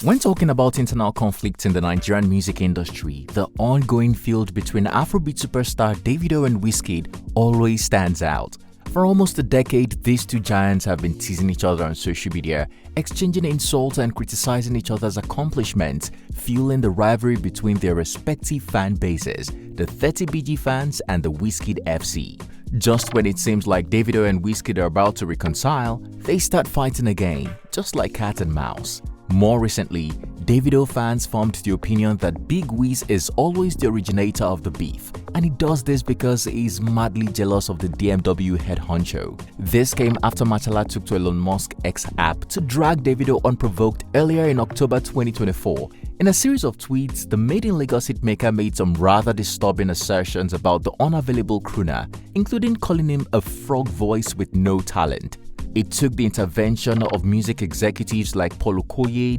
When talking about internal conflicts in the Nigerian music industry, the ongoing feud between Afrobeat superstar Davido and Wizkid always stands out. For almost a decade, these two giants have been teasing each other on social media, exchanging insults and criticizing each other's accomplishments, fueling the rivalry between their respective fan bases, the 30BG fans and the Wizkid FC. Just when it seems like Davido and Wizkid are about to reconcile, they start fighting again, just like cat and mouse. More recently, Davido fans formed the opinion that Big Wiz is always the originator of the beef, and he does this because he is madly jealous of the DMW Head Huncho. This came after Machala took to Elon Musk X App to drag Davido unprovoked earlier in October 2024. In a series of tweets, the Made in Lagos hitmaker made some rather disturbing assertions about the unavailable crooner, including calling him a frog voice with no talent. It took the intervention of music executives like Paul Okoye,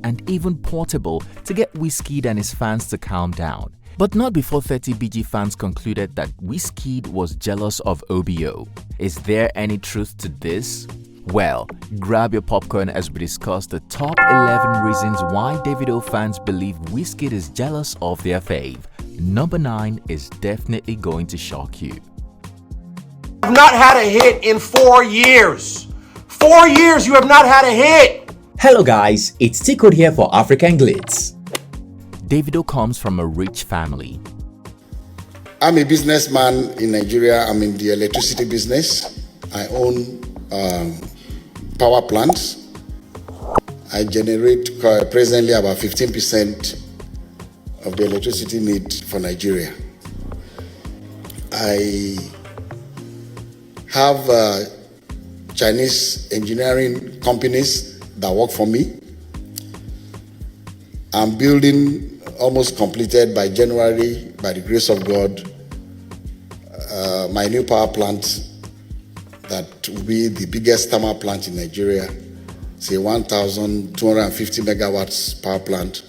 and even Portable to get Wizkid and his fans to calm down. But not before 30BG fans concluded that Wizkid was jealous of OBO. Is there any truth to this? Well, grab your popcorn as we discuss the top 11 reasons why Davido fans believe Wizkid is jealous of their fave. Number 9 is definitely going to shock you. I've not had a hit in 4 years. 4 years you have not had a hit. Hello guys, it's Tico here for African Glitz. Davido comes from a rich family. I'm a businessman in Nigeria. I'm in the electricity business. I own power plants. I generate presently about 15% of the electricity need for Nigeria. I have Chinese engineering companies that work for me. I'm building, almost completed by January, by the grace of God, my new power plant that will be the biggest thermal plant in Nigeria. It's a 1,250 megawatts power plant,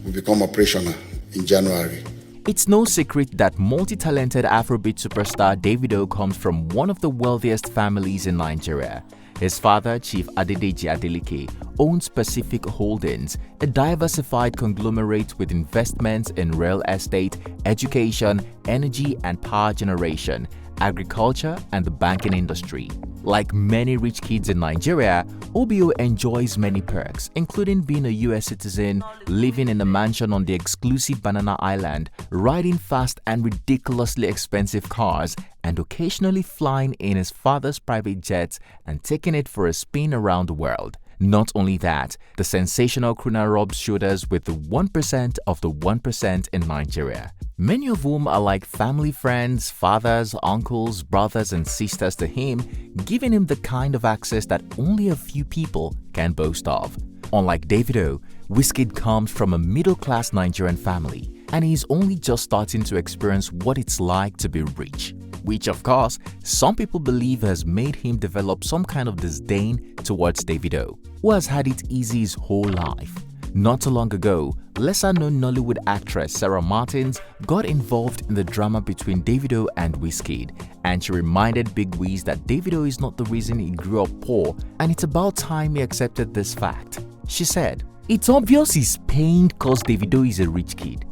will become operational in January. It's no secret that multi-talented Afrobeat superstar Davido comes from one of the wealthiest families in Nigeria. His father, Chief Adedeji Adeleke, owns Pacific Holdings, a diversified conglomerate with investments in real estate, education, energy and power generation, agriculture and the banking industry. Like many rich kids in Nigeria, OBO enjoys many perks, including being a US citizen, living in a mansion on the exclusive Banana Island, riding fast and ridiculously expensive cars, and occasionally flying in his father's private jets and taking it for a spin around the world. Not only that, the sensational crooner rubs shoulders with the 1% of the 1% in Nigeria, many of whom are like family friends, fathers, uncles, brothers and sisters to him, giving him the kind of access that only a few people can boast of. Unlike Davido, Wizkid comes from a middle-class Nigerian family, and he's only just starting to experience what it's like to be rich, which of course, some people believe has made him develop some kind of disdain towards Davido, who has had it easy his whole life. Not too long ago, lesser-known Nollywood actress Sarah Martins got involved in the drama between Davido and Wizkid, and she reminded Big Wiz that Davido is not the reason he grew up poor, and it's about time he accepted this fact. She said, "It's obvious he's pained cause Davido is a rich kid.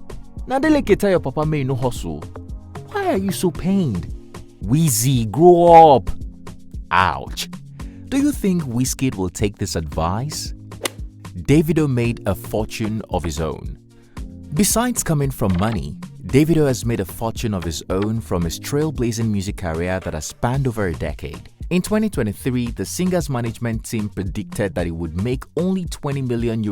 Nadeleke tell your papa may no hustle. Why are you so pained? Wizzy, grow up." Ouch. Do you think Wizkid will take this advice? Davido made a fortune of his own. Besides coming from money, Davido has made a fortune of his own from his trailblazing music career that has spanned over a decade. In 2023, the singer's management team predicted that he would make only $20 million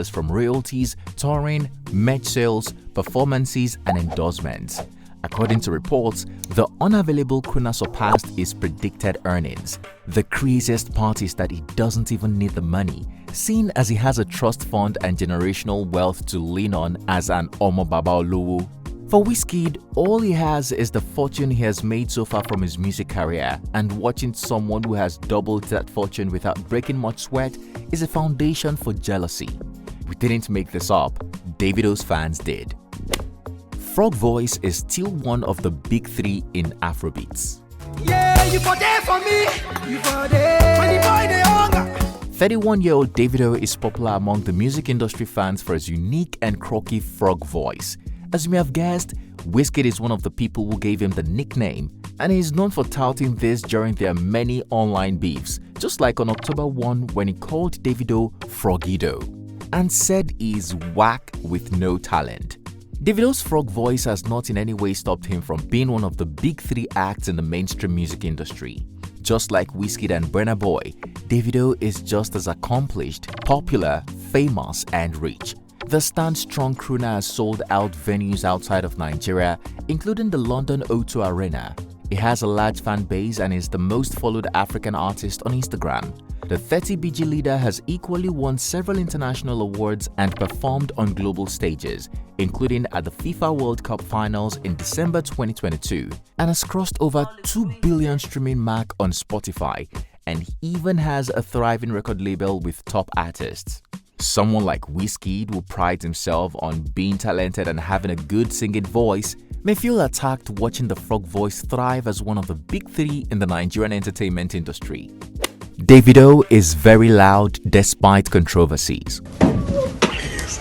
from royalties, touring, merch sales, performances, and endorsements. According to reports, the Unavailable crooner surpassed his predicted earnings. The craziest part is that he doesn't even need the money, seeing as he has a trust fund and generational wealth to lean on as an Omo Baba Olowo. For Wizkid, all he has is the fortune he has made so far from his music career, and watching someone who has doubled that fortune without breaking much sweat is a foundation for jealousy. We didn't make this up, Davidos fans did. Frog voice is still one of the big three in Afrobeats. Yeah, you for there for me. You for there. 31-year-old Davido is popular among the music industry fans for his unique and croaky frog voice. As you may have guessed, Wizkid is one of the people who gave him the nickname, and he is known for touting this during their many online beefs, just like on October 1 when he called Davido Frogido and said he's whack with no talent. Davido's frog voice has not in any way stopped him from being one of the big three acts in the mainstream music industry. Just like Wizkid and Burna Boy, Davido is just as accomplished, popular, famous, and rich. The stand-strong crooner has sold out venues outside of Nigeria, including the London O2 Arena. He has a large fan base and is the most followed African artist on Instagram. The 30BG leader has equally won several international awards and performed on global stages, including at the FIFA World Cup Finals in December 2022, and has crossed over 2 billion streaming mark on Spotify, and even has a thriving record label with top artists. Someone like Wizkid, who prides himself on being talented and having a good singing voice, may feel attacked watching the frog voice thrive as one of the big three in the Nigerian entertainment industry. Davido is very loud despite controversies. Please.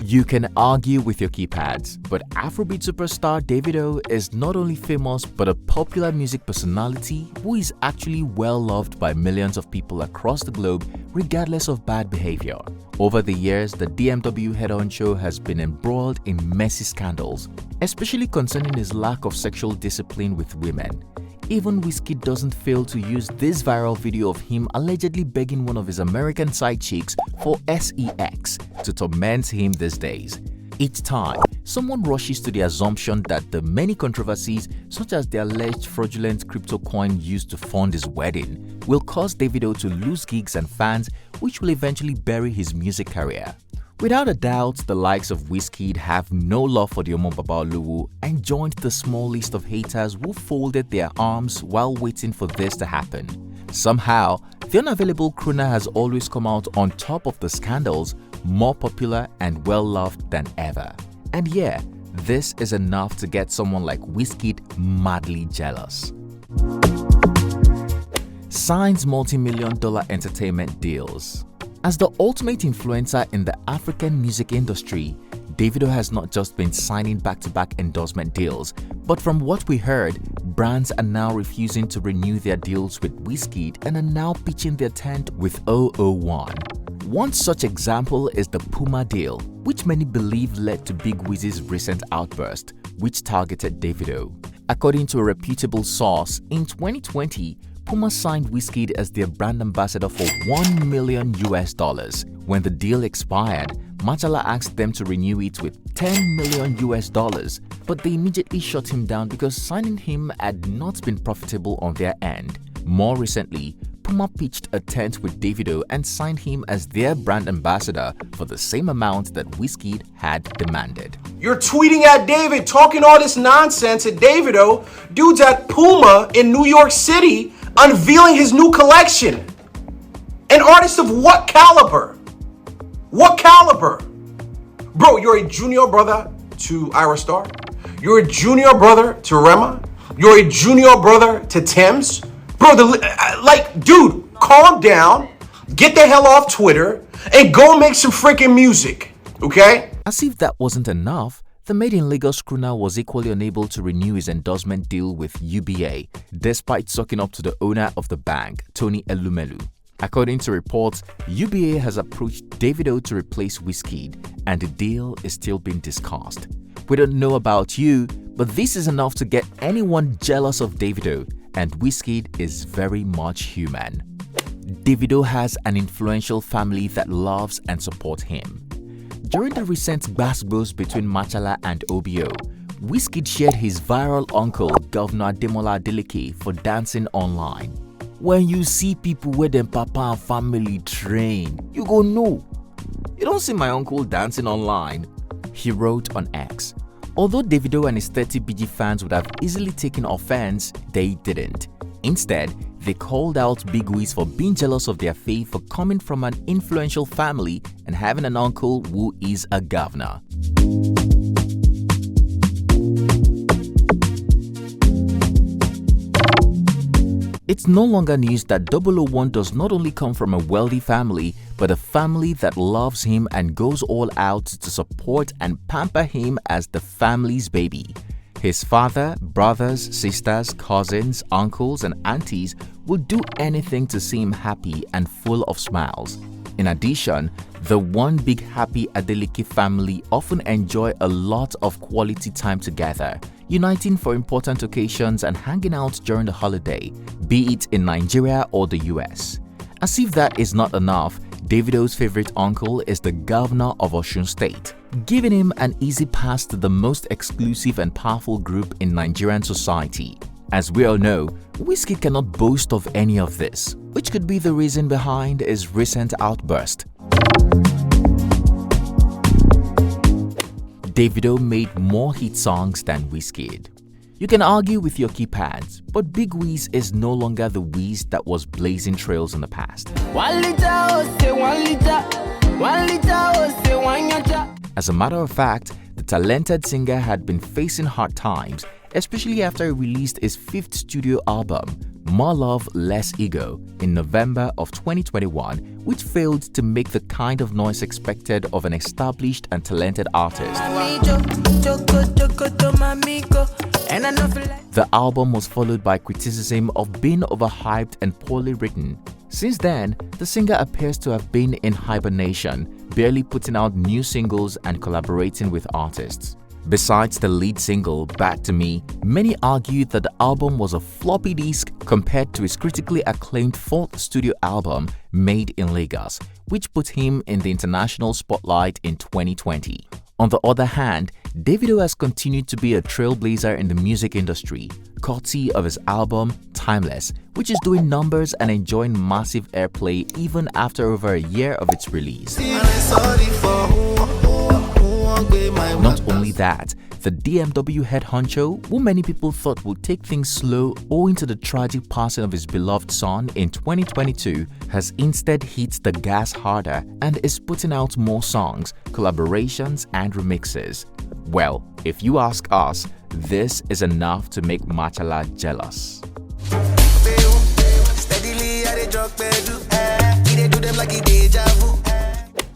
You can argue with your keypads, but Afrobeat superstar Davido is not only famous but a popular music personality who is actually well loved by millions of people across the globe regardless of bad behavior. Over the years, the DMW Head Huncho has been embroiled in messy scandals, especially concerning his lack of sexual discipline with women. Even Wizkid doesn't fail to use this viral video of him allegedly begging one of his American side chicks for sex to torment him these days. Each time, someone rushes to the assumption that the many controversies, such as the alleged fraudulent crypto coin used to fund his wedding, will cause Davido to lose gigs and fans, which will eventually bury his music career. Without a doubt, the likes of Wizkid have no love for the Omo Baba Oluwu and joined the small list of haters who folded their arms while waiting for this to happen. Somehow, the Unavailable crooner has always come out on top of the scandals, more popular and well-loved than ever. And yeah, this is enough to get someone like Wizkid madly jealous. Signs multi-million-dollar entertainment deals. As the ultimate influencer in the African music industry, Davido has not just been signing back-to-back endorsement deals, but from what we heard, brands are now refusing to renew their deals with Wizkid and are now pitching their tent with 001. One such example is the Puma deal, which many believe led to Big Wiz's recent outburst, which targeted Davido. According to a reputable source, in 2020, Puma signed Wizkid as their brand ambassador for $1 million. When the deal expired, Machala asked them to renew it with $10 million, but they immediately shut him down because signing him had not been profitable on their end. More recently, Puma pitched a tent with Davido and signed him as their brand ambassador for the same amount that Wizkid had demanded. You're tweeting at David, talking all this nonsense at Davido. Dude's at Puma in New York City unveiling his new collection. An artist of what caliber? What caliber? Bro, you're a junior brother to Ira Star. You're a junior brother to Rema. You're a junior brother to Thames. Bro, dude, calm down, get the hell off Twitter, and go make some freaking music, okay? As if that wasn't enough, the Made in Lagos crooner was equally unable to renew his endorsement deal with UBA, despite sucking up to the owner of the bank, Tony Elumelu. According to reports, UBA has approached Davido to replace Wizkid, and the deal is still being discussed. We don't know about you, but this is enough to get anyone jealous of Davido, and Wizkid is very much human. Davido has an influential family that loves and supports him. During the recent gbasgbos between Machala and OBO, Wizkid shared his viral uncle, Governor Ademola Adeleke, for dancing online. When you see people where them papa and family train, you go know. You don't see my uncle dancing online, he wrote on X. Although Davido and his 30BG fans would have easily taken offense, they didn't. Instead, they called out Big Wiz for being jealous of their fave for coming from an influential family and having an uncle who is a governor. It's no longer news that 001 does not only come from a wealthy family, but a family that loves him and goes all out to support and pamper him as the family's baby. His father, brothers, sisters, cousins, uncles, and aunties would do anything to see him happy and full of smiles. In addition, the One Big Happy Adeleke family often enjoy a lot of quality time together, uniting for important occasions and hanging out during the holiday, be it in Nigeria or the US. As if that is not enough, Davido's favorite uncle is the governor of Osun State, giving him an easy pass to the most exclusive and powerful group in Nigerian society. As we all know, Wizkid cannot boast of any of this, which could be the reason behind his recent outburst. Davido made more hit songs than Wizkid. You can argue with your keypads, but Big Wiz is no longer the Wiz that was blazing trails in the past. As a matter of fact, the talented singer had been facing hard times, especially after he released his 5th studio album, More Love, Less Ego, in November of 2021, which failed to make the kind of noise expected of an established and talented artist. The album was followed by criticism of being overhyped and poorly written. Since then, the singer appears to have been in hibernation, barely putting out new singles and collaborating with artists. Besides the lead single, Back to Me, many argued that the album was a floppy disk compared to his critically acclaimed 4th studio album, Made in Lagos, which put him in the international spotlight in 2020. On the other hand, Davido has continued to be a trailblazer in the music industry, courtesy of his album, Timeless, which is doing numbers and enjoying massive airplay even after over a year of its release. Not only that, the DMW Head Huncho, who many people thought would take things slow owing to the tragic passing of his beloved son in 2022, has instead hit the gas harder and is putting out more songs, collaborations, and remixes. Well, if you ask us, this is enough to make Machala jealous.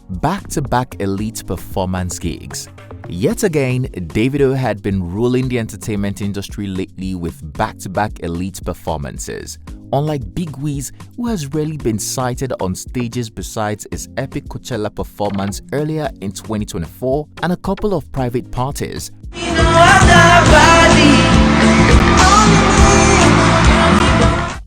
Back-to-back elite performance gigs. Yet again, Davido had been ruling the entertainment industry lately with back-to-back elite performances. Unlike Big Wiz, who has rarely been sighted on stages besides his epic Coachella performance earlier in 2024 and a couple of private parties,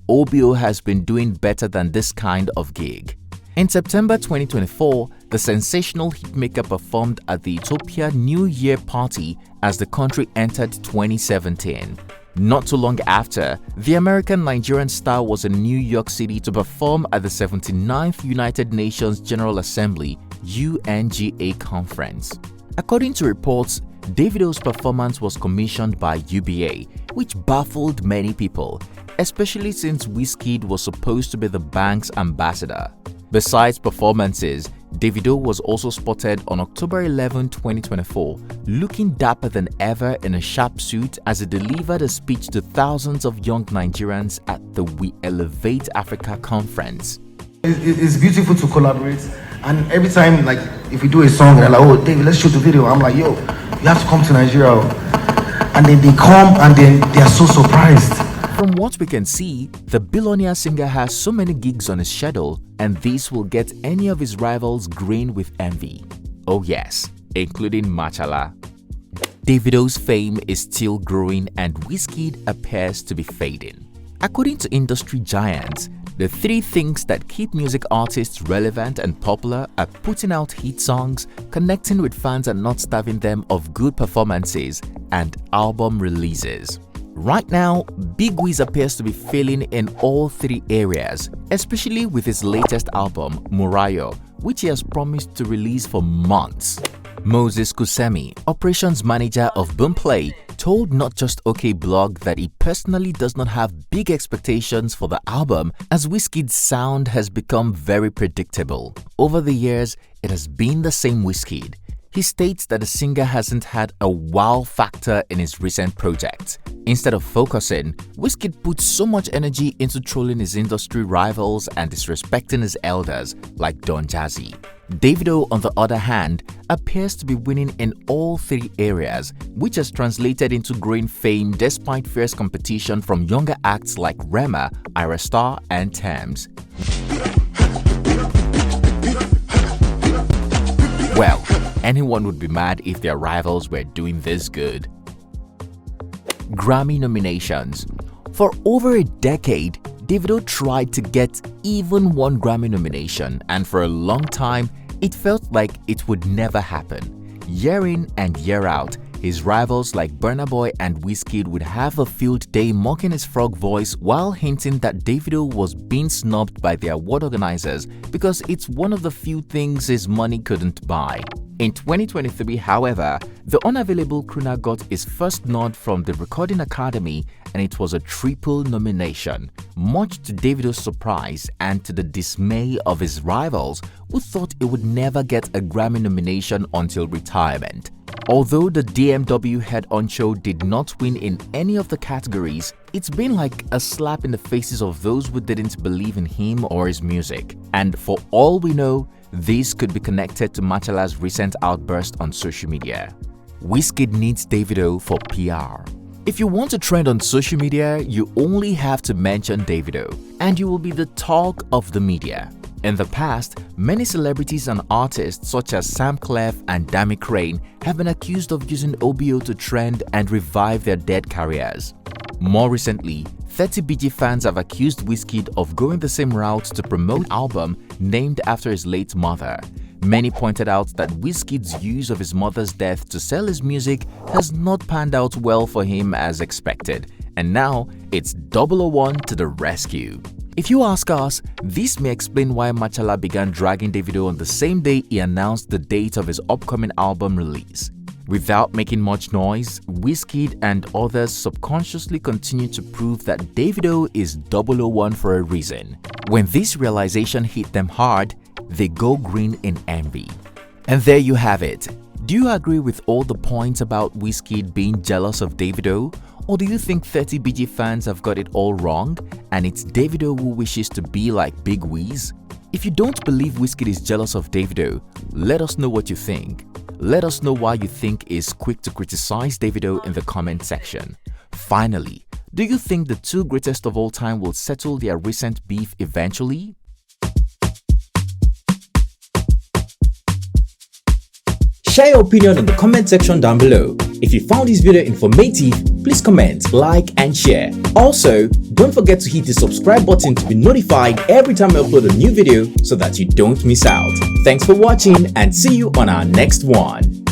OBO has been doing better than this kind of gig. In September 2024, the sensational hitmaker performed at the Ethiopia New Year party as the country entered 2017. Not too long after, the American-Nigerian star was in New York City to perform at the 79th United Nations General Assembly (UNGA) conference. According to reports, Davido's performance was commissioned by UBA, which baffled many people, especially since Wizkid was supposed to be the bank's ambassador. Besides performances, Davido was also spotted on October 11, 2024, looking dapper than ever in a sharp suit as he delivered a speech to thousands of young Nigerians at the We Elevate Africa conference. It's beautiful to collaborate, and every time, like, if we do a song and they're like, oh, David, let's shoot the video, I'm like, yo, you have to come to Nigeria. And then they come and then they are so surprised. From what we can see, the billionaire singer has so many gigs on his schedule, and this will get any of his rivals green with envy. Oh yes, including Machala. Davido's fame is still growing and Wizkid appears to be fading. According to industry giants, the 3 things that keep music artists relevant and popular are putting out hit songs, connecting with fans and not starving them of good performances, and album releases. Right now, Big Wiz appears to be failing in all 3 areas, especially with his latest album, Murayo, which he has promised to release for months. Moses Kusemi, operations manager of Boomplay, told Not Just OK blog that he personally does not have big expectations for the album as Wizkid's sound has become very predictable. Over the years, it has been the same Wizkid. He states that the singer hasn't had a wow factor in his recent projects. Instead of focusing, Wizkid put so much energy into trolling his industry rivals and disrespecting his elders like Don Jazzy. Davido, on the other hand, appears to be winning in all three areas, which has translated into growing fame despite fierce competition from younger acts like Rema, Ira Star, and Thames. Well, anyone would be mad if their rivals were doing this good. Grammy nominations. For over a decade, Davido tried to get even one Grammy nomination, and for a long time, it felt like it would never happen. Year in and year out, his rivals like Burna Boy and Wizkid would have a field day mocking his frog voice while hinting that Davido was being snubbed by the award organizers because it's one of the few things his money couldn't buy. In 2023, however, the Unavailable crooner got his first nod from the Recording Academy, and it was a triple nomination, much to Davido's surprise and to the dismay of his rivals, who thought he would never get a Grammy nomination until retirement. Although the DMW Head Huncho did not win in any of the categories, it's been like a slap in the faces of those who didn't believe in him or his music. And for all we know, this could be connected to Machala's recent outburst on social media. Wizkid needs Davido for PR. If you want to trend on social media, you only have to mention Davido, and you will be the talk of the media. In the past, many celebrities and artists such as Sam Clef and Dami Crane have been accused of using OBO to trend and revive their dead careers. More recently, 30BG fans have accused Wizkid of going the same route to promote an album named after his late mother. Many pointed out that Wizkid's use of his mother's death to sell his music has not panned out well for him as expected, and now it's 001 to the rescue. If you ask us, this may explain why Machala began dragging Davido on the same day he announced the date of his upcoming album release. Without making much noise, Wizkid and others subconsciously continue to prove that Davido is 001 for a reason. When this realization hit them hard, they go green in envy. And there you have it. Do you agree with all the points about Wizkid being jealous of Davido? Or do you think 30BG fans have got it all wrong and it's Davido who wishes to be like Big Wiz? If you don't believe Wizkid is jealous of Davido, let us know what you think. Let us know why you think he's quick to criticize Davido in the comment section. Finally, do you think the two greatest of all time will settle their recent beef eventually? Share your opinion in the comment section down below. If you found this video informative, please comment, like, and share. Also, don't forget to hit the subscribe button to be notified every time I upload a new video so that you don't miss out. Thanks for watching and see you on our next one.